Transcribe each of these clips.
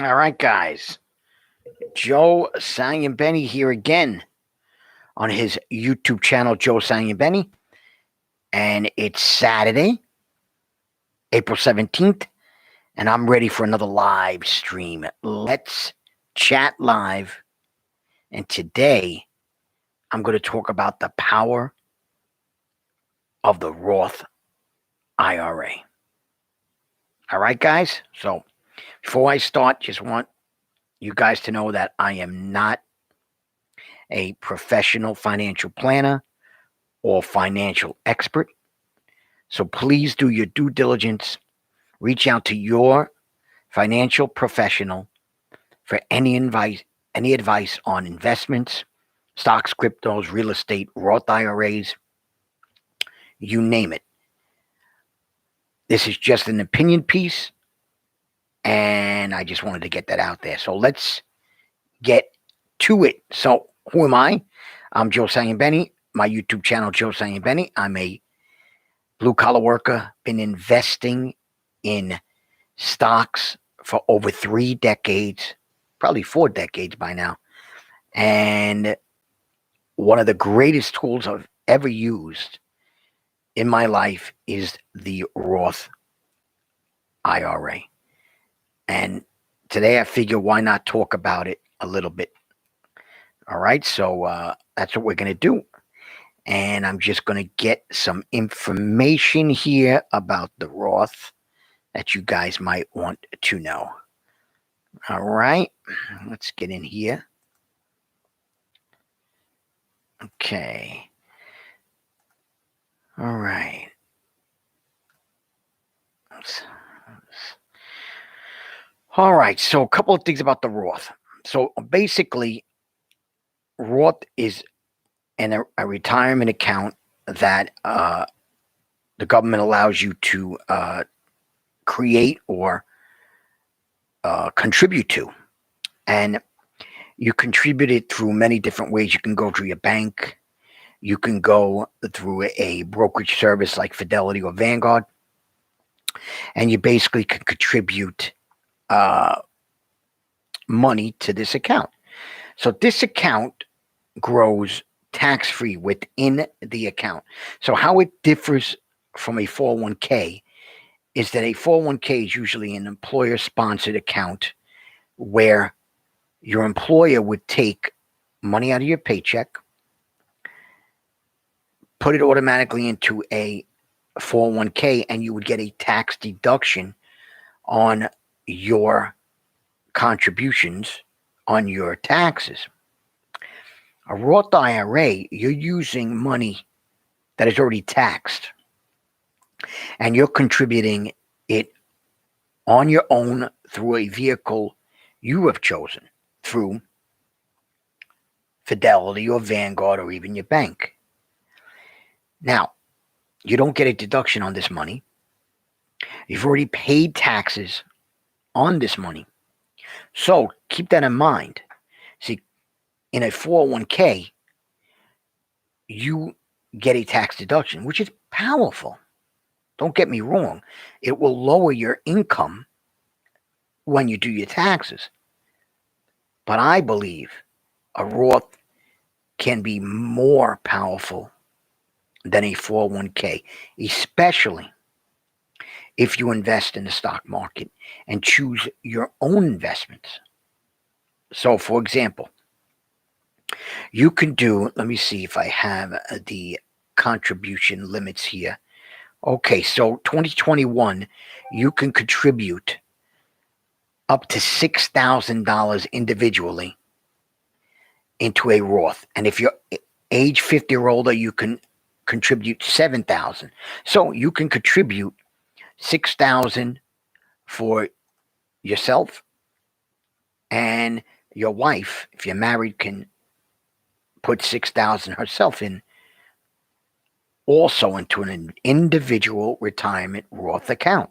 All right, guys. Joe Saglimbeni here again on his YouTube channel, Joe Saglimbeni. And it's Saturday, April 17th, and I'm ready for another live stream. Let's chat live. And today, I'm going to talk about the power of the Roth IRA. All right, guys? So before I start, just want you guys to know that I am not a professional financial planner or financial expert. So please do your due diligence. Reach out to your financial professional for any advice on investments, stocks, cryptos, real estate, Roth IRAs, you name it. This is just an opinion piece, and I just wanted to get that out there. So let's get to it. So who am I? I'm Joe Saglimbeni. My YouTube channel, Joe Saglimbeni. I'm a blue-collar worker, been investing in stocks for over 3 decades, probably 4 decades by now. And one of the greatest tools I've ever used in my life is the Roth IRA. And today I figure why not talk about it a little bit. All right, so that's what we're going to do. And I'm just going to get some information here about the Roth that you guys might want to know. All right, let's get in here. Okay. All right. All right, so a couple of things about the Roth. So basically, Roth is a retirement account that the government allows you to create or contribute to. And you contribute it through many different ways. You can go through your bank. You can go through a brokerage service like Fidelity or Vanguard. And you basically can contribute money to this account. So this account grows tax-free within the account. So how it differs from a 401k is that a 401k is usually an employer-sponsored account where your employer would take money out of your paycheck, put it automatically into a 401k, and you would get a tax deduction on your contributions on your taxes. A Roth IRA, you're using money that is already taxed, and you're contributing it on your own through a vehicle you have chosen, through Fidelity or Vanguard or even your bank. Now, you don't get a deduction on this money. You've already paid taxes on this money. So keep that in mind. See, in a 401k, you get a tax deduction, which is powerful. Don't get me wrong. It will lower your income when you do your taxes. But I believe a Roth can be more powerful than a 401k, especially if you invest in the stock market and choose your own investments. So, for example, you can do, let me see if I have the contribution limits here. Okay, so 2021, you can contribute up to $6,000 individually into a Roth. And if you're age 50 or older, you can contribute $7,000. So you can contribute $6,000 for yourself, and your wife, if you're married, can put $6,000 herself in, also into an individual retirement Roth account.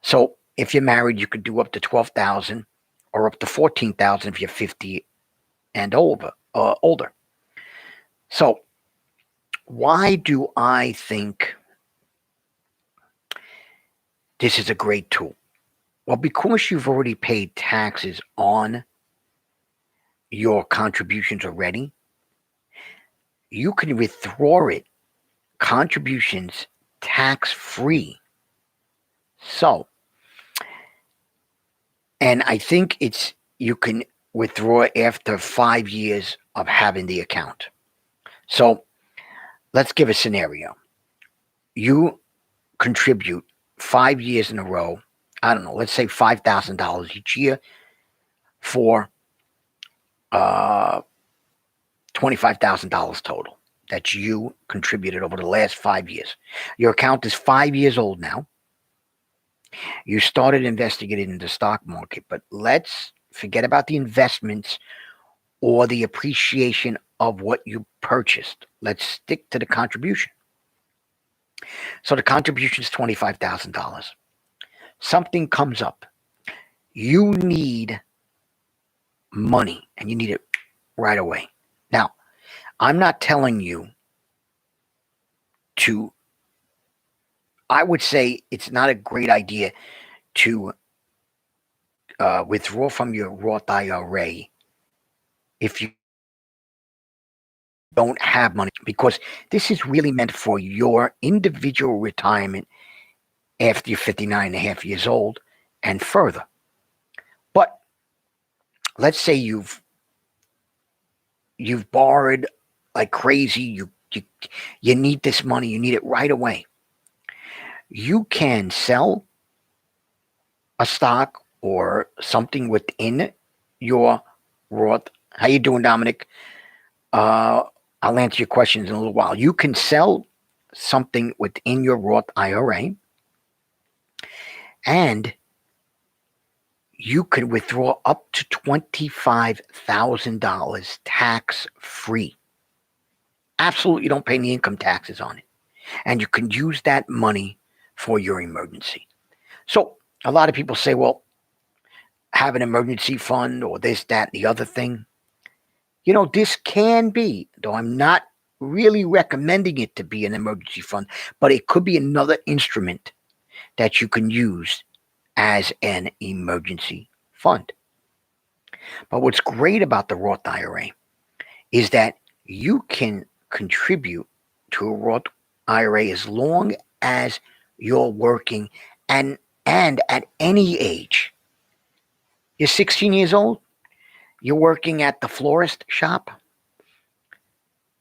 So if you're married, you could do up to $12,000 or up to $14,000 if you're 50 and older. So why do I think this is a great tool? Well, because you've already paid taxes on your contributions already, you can withdraw it, contributions tax free. So, and I think you can withdraw after 5 years of having the account. So let's give a scenario. You contribute 5 years in a row. I don't know, let's say $5,000 each year for uh, $25,000 total that you contributed over the last 5 years. Your account is 5 years old now. You started investigating in the stock market, but let's forget about the investments or the appreciation of what you purchased. Let's stick to the contribution. So the contribution is $25,000. Something comes up. You need money and you need it right away. Now, I'm not telling you to, I would say it's not a great idea to withdraw from your Roth IRA if you don't have money, because this is really meant for your individual retirement after you're 59 and a half years old and further. But let's say you've borrowed like crazy, you need this money, you need it right away. You can sell a stock or something within your Roth. How you doing, Dominic? I'll answer your questions in a little while. You can sell something within your Roth IRA, and you can withdraw up to $25,000 tax free. Absolutely, don't pay any income taxes on it, and you can use that money for your emergency. So a lot of people say, well, have an emergency fund or this, that, and the other thing. You know, this can be, though I'm not really recommending it to be an emergency fund, but it could be another instrument that you can use as an emergency fund. But what's great about the Roth IRA is that you can contribute to a Roth IRA as long as you're working and at any age. You're 16 years old, you're working at the florist shop,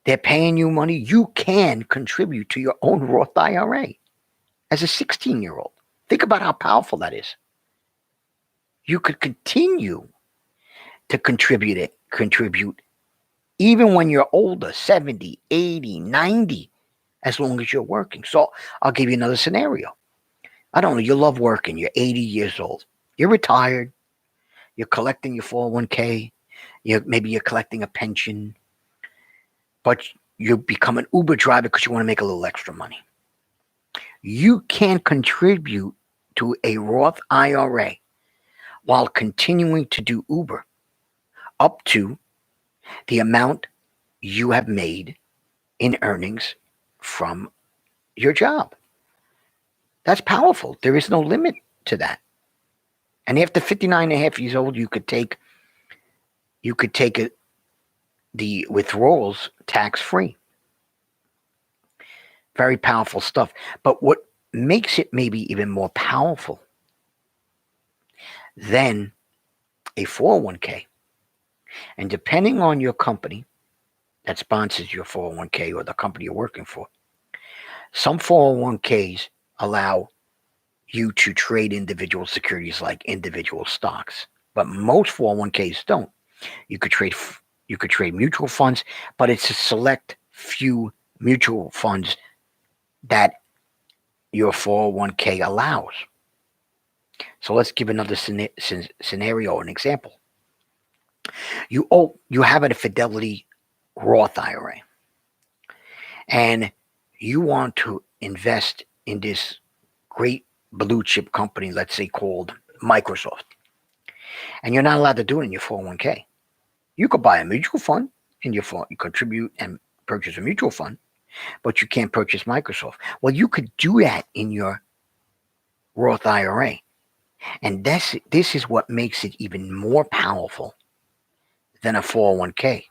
they're paying you money, you can contribute to your own Roth IRA as a 16-year-old. Think about how powerful that is. You could continue to contribute even when you're older, 70, 80, 90, as long as you're working. So I'll give you another scenario. I don't know, you love working, you're 80 years old, you're retired, you're collecting your 401k, maybe you're collecting a pension, but you become an Uber driver because you want to make a little extra money. You can contribute to a Roth IRA while continuing to do Uber up to the amount you have made in earnings from your job. That's powerful. There is no limit to that. And after 59 and a half years old, you could take the withdrawals tax free. Very powerful stuff. But what makes it maybe even more powerful than a 401k, and depending on your company that sponsors your 401k or the company you're working for, some 401ks allow you to trade individual securities like individual stocks, but most 401ks don't. You could trade mutual funds, but it's a select few mutual funds that your 401k allows. So let's give another scenario, an example. You have a Fidelity Roth IRA, and you want to invest in this great blue chip company, let's say called Microsoft, and you're not allowed to do it in your 401k. You could buy a mutual fund in your phone, you contribute and purchase a mutual fund, but you can't purchase Microsoft. Well, you could do that in your Roth IRA. And this is what makes it even more powerful than a 401k,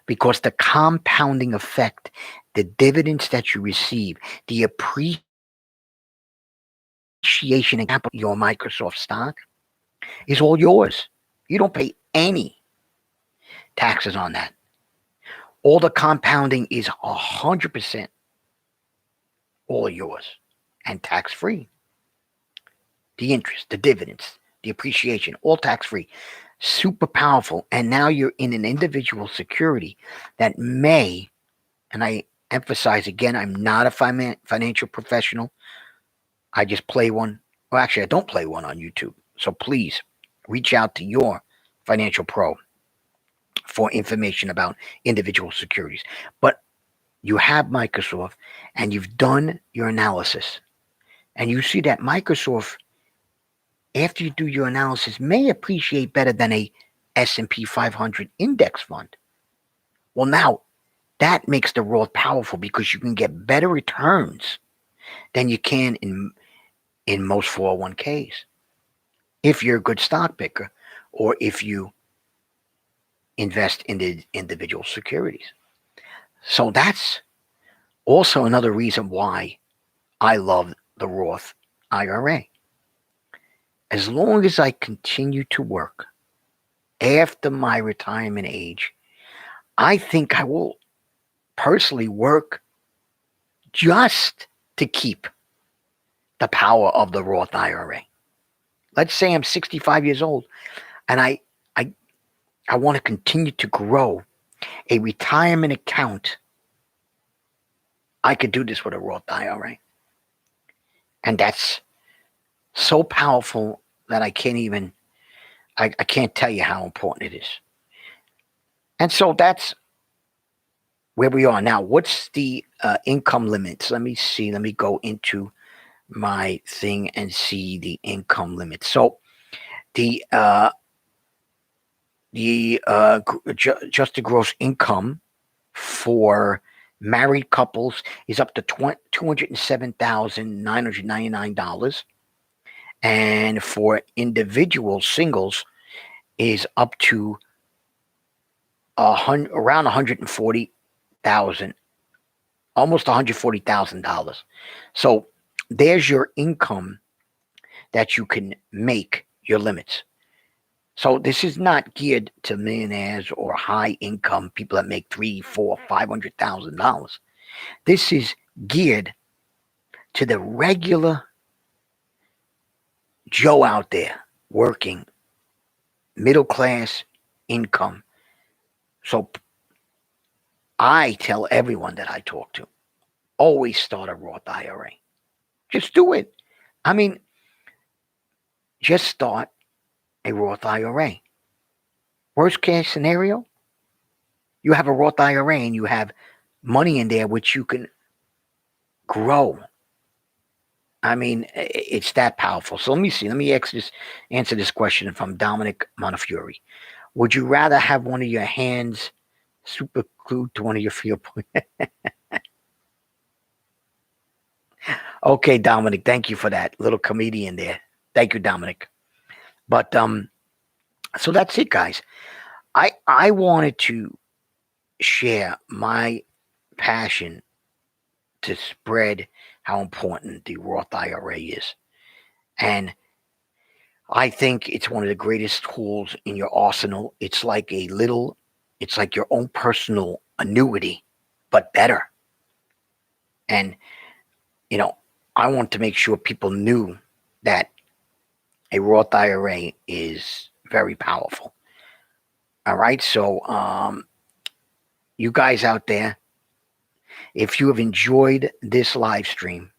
because the compounding effect, the dividends that you receive, the appreciation in capital, your Microsoft stock is all yours. You don't pay any taxes on that. All the compounding is 100% all yours and tax free. The interest, the dividends, the appreciation, all tax free. Super powerful. And now you're in an individual security that may, and I emphasize again, I'm not a financial professional. I just play one. Well, actually, I don't play one on YouTube. So please reach out to your financial pro for information about individual securities. But you have Microsoft and you've done your analysis, and you see that Microsoft, after you do your analysis, may appreciate better than a S&P 500 index fund. Well, now that makes the Roth powerful, because you can get better returns than you can in most 401ks if you're a good stock picker, or if you invest in the individual securities. So that's also another reason why I love the Roth IRA. As long as I continue to work after my retirement age, I think I will personally work just to keep the power of the Roth IRA. Let's say I'm 65 years old and I want to continue to grow a retirement account. I could do this with a Roth IRA. And that's so powerful that I can't tell you how important it is. And so that's where we are now. What's the income limits? Let me see. Let me go into my thing and see the income limits. So the adjusted gross income for married couples is up to $207,999, and for individual singles is up to around 140,000, almost $140,000. So there's your income that you can make, your limits. So this is not geared to millionaires or high income people that make $300,000, $400,000, $500,000. This is geared to the regular Joe out there working, middle class income. So I tell everyone that I talk to, always start a Roth IRA. Just do it. I mean, just start a Roth IRA. Worst case scenario, you have a Roth IRA and you have money in there which you can grow. I mean, it's that powerful. So let me see. Let me answer this question from Dominic Montefiore. Would you rather have one of your hands super glued to one of your field points? Okay, Dominic, thank you for that little comedian there. Thank you, Dominic. But so that's it, guys. I wanted to share my passion to spread how important the Roth IRA is. And I think it's one of the greatest tools in your arsenal. It's like your own personal annuity, but better. And, I want to make sure people knew that a Roth IRA is very powerful. All right. So, you guys out there, if you have enjoyed this live stream,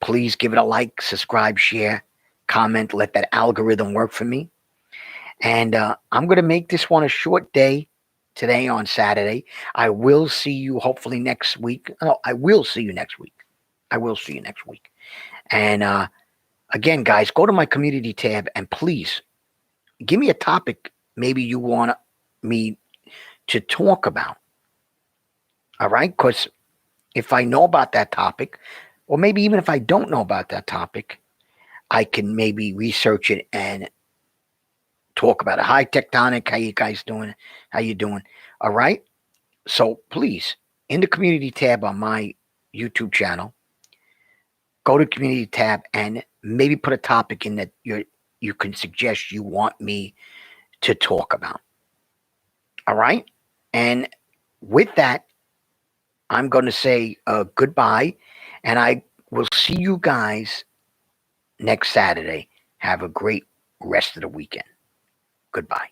please give it a like, subscribe, share, comment, let that algorithm work for me. And I'm going to make this one a short day today on Saturday. I will see you hopefully next week. No, I will see you next week. And again, guys, go to my community tab and please give me a topic maybe you want me to talk about. All right? Because if I know about that topic, or maybe even if I don't know about that topic, I can maybe research it and talk about it. Hi, Tectonic. How you guys doing? How you doing? All right. So please, in the community tab on my YouTube channel, go to community tab and maybe put a topic in that you can suggest you want me to talk about. All right. And with that, I'm going to say goodbye, and I will see you guys next Saturday. Have a great rest of the weekend. Goodbye.